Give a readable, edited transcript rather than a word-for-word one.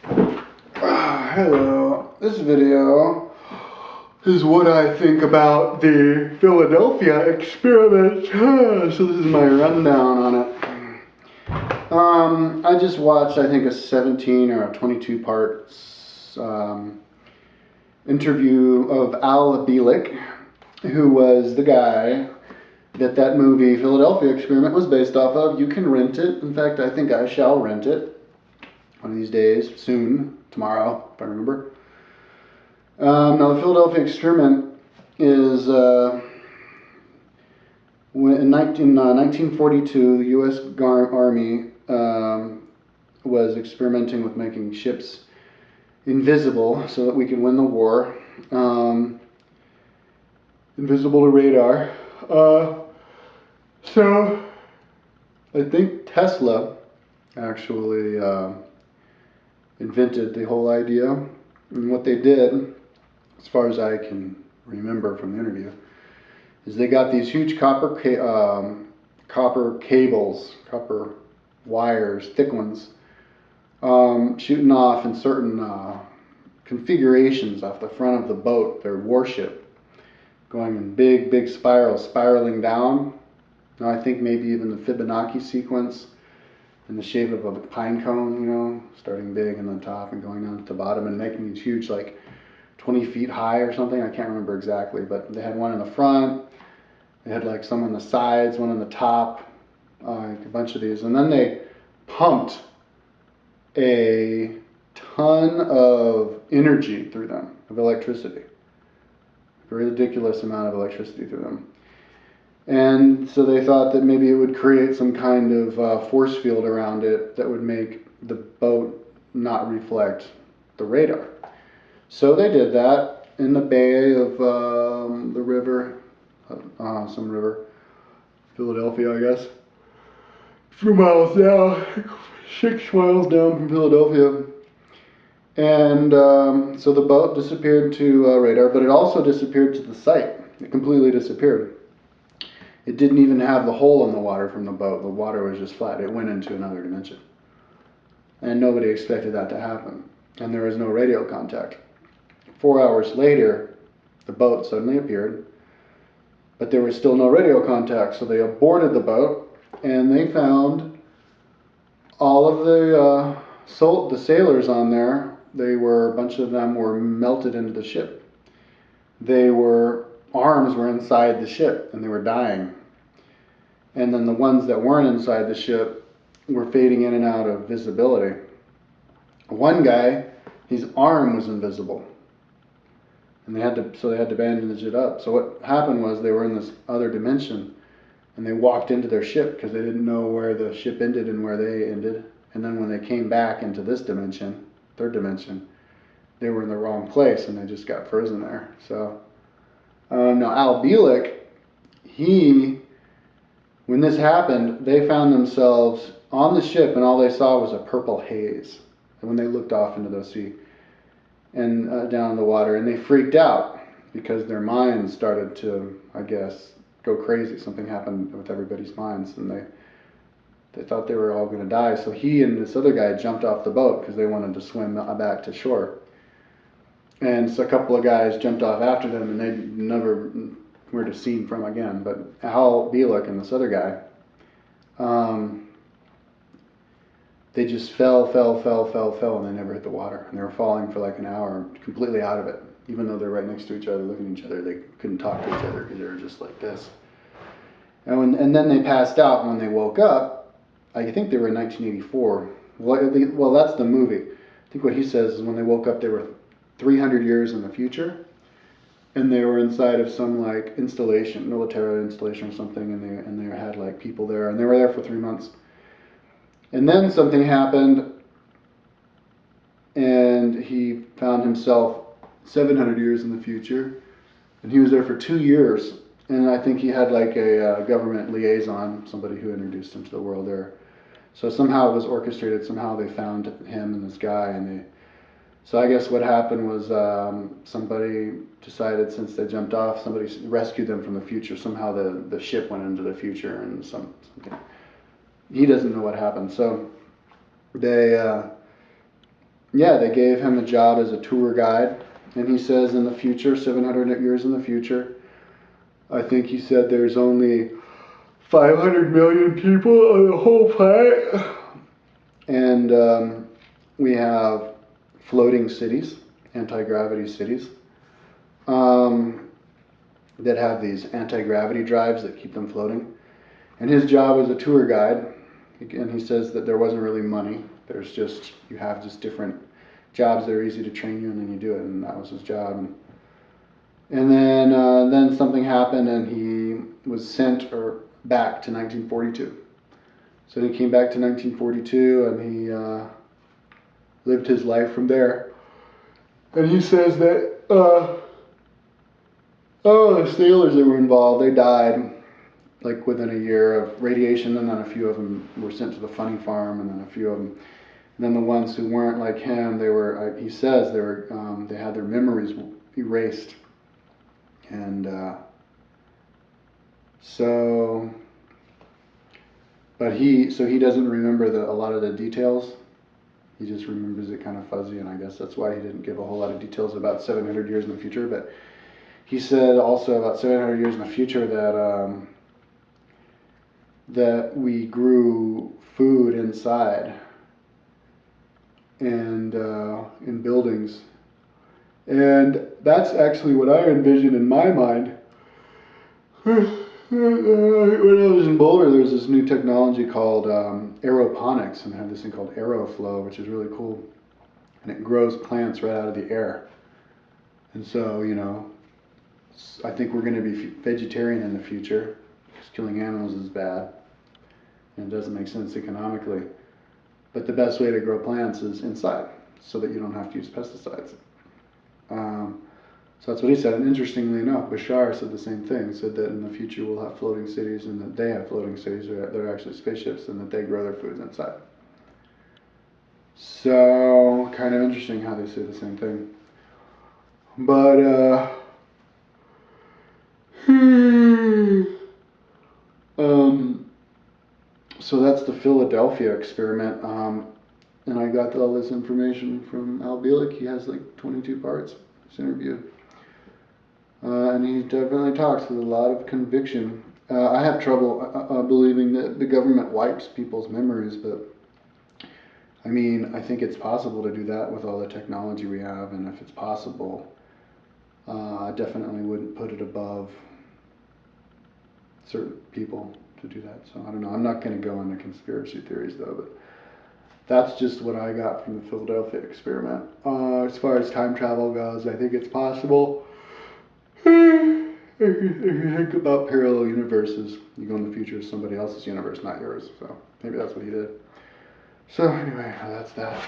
Hello. This video is what I think about the Philadelphia experiment. So this is my rundown on it. I just watched, I think, a 17 or a 22 parts interview of Al Bielek, who was the guy that movie Philadelphia Experiment was based off of. You can rent it. In fact, I think I shall rent it one of these days, soon, tomorrow, if I remember. Now, the Philadelphia Experiment is in 1942, the U.S. Army was experimenting with making ships invisible so that we could win the war. Invisible to radar. So, I think Tesla actually invented the whole idea. And what they did, as far as I can remember from the interview, is they got these huge copper cables, copper wires, thick ones, shooting off in certain configurations off the front of the boat, their warship, going in big spirals, spiraling down. Now I think maybe even the Fibonacci sequence in the shape of a pine cone, you know, starting big in the top and going down to the bottom and making these huge, like 20 feet high or something. I can't remember exactly, but they had one in the front. They had like some on the sides, one on the top, a bunch of these. And then they pumped a ton of energy through them, of electricity. A ridiculous amount of electricity through them. And so they thought that maybe it would create some kind of force field around it that would make the boat not reflect the radar. So they did that in the bay of the river, some river, Philadelphia, I guess. A few miles down, 6 miles down from Philadelphia. And so the boat disappeared to radar, but it also disappeared to the site. It completely disappeared. It didn't even have the hole in the water from the boat. The water was just flat. It went into another dimension. And nobody expected that to happen. And there was no radio contact. 4 hours later, the boat suddenly appeared, but there was still no radio contact. So they aborted the boat, and they found all of the sailors on there. A bunch of them were melted into the ship. Arms were inside the ship, and they were dying. And then the ones that weren't inside the ship were fading in and out of visibility. One guy, his arm was invisible. And they had to bandage it up. So what happened was they were in this other dimension, and they walked into their ship because they didn't know where the ship ended and where they ended. And then when they came back into this dimension, third dimension, they were in the wrong place and they just got frozen there. So now Al Bielek, when this happened, they found themselves on the ship and all they saw was a purple haze. And when they looked off into the sea and down the water, and they freaked out because their minds started to, I guess, go crazy. Something happened with everybody's minds, and they thought they were all going to die. So he and this other guy jumped off the boat because they wanted to swim back to shore. And so a couple of guys jumped off after them, and they never were seen from again. But Al Bielek and this other guy, they just fell, and they never hit the water. And they were falling for like an hour, completely out of it. Even though they're right next to each other, looking at each other, they couldn't talk to each other because they were just like this. And then they passed out. And when they woke up, I think they were in 1984. Well, that's the movie. I think what he says is when they woke up, they were 300 years in the future, and they were inside of some like installation, military installation or something, and they had like people there, and they were there for 3 months. And then something happened, and he found himself 700 years in the future, and he was there for 2 years. And I think he had like a government liaison, somebody who introduced him to the world there. So somehow it was orchestrated. Somehow they found him and this guy, so I guess what happened was somebody decided, since they jumped off, somebody rescued them from the future. Somehow the ship went into the future, and something. He doesn't know what happened. So they yeah, they gave him a job as a tour guide, and he says in the future, 700 years in the future, I think he said there's only 500 million people on the whole planet, and we have floating cities, anti-gravity cities, um, that have these anti-gravity drives that keep them floating. And his job as a tour guide, and he says that there wasn't really money. There's just, you have just different jobs that are easy to train you, and then you do it, and that was his job. And then something happened, and he was sent or back to 1942. So he came back to 1942, and he lived his life from there. And he says that all the sailors that were involved, they died like within a year of radiation, and then a few of them were sent to the funny farm, and then a few of them, and then the ones who weren't like him, they were. He says they had their memories erased, and so, but he doesn't remember a lot of the details. He just remembers it kind of fuzzy, and I guess that's why he didn't give a whole lot of details about 700 years in the future. But he said also about 700 years in the future that we grew food inside and in buildings, and that's actually what I envision in my mind. When I was in Boulder, there's this new technology called aeroponics, and they have this thing called aeroflow, which is really cool, and it grows plants right out of the air. And so, I think we're going to be vegetarian in the future, because killing animals is bad, and it doesn't make sense economically. But the best way to grow plants is inside, so that you don't have to use pesticides. So that's what he said. And interestingly enough, Bashar said the same thing. He said that in the future we'll have floating cities, and that they have floating cities, or they're actually spaceships, and that they grow their foods inside. So kind of interesting how they say the same thing. But so that's the Philadelphia experiment. And I got all this information from Al Bielek. He has like 22 parts. This interview. And he definitely talks with a lot of conviction. I have trouble believing that the government wipes people's memories, but I mean, I think it's possible to do that with all the technology we have, and if it's possible, I definitely wouldn't put it above certain people to do that. So I don't know. I'm not going to go into conspiracy theories though, but that's just what I got from the Philadelphia experiment. As far as time travel goes, I think it's possible. If you think about parallel universes, you go in the future of somebody else's universe, not yours. So maybe that's what he did. So anyway, that's that.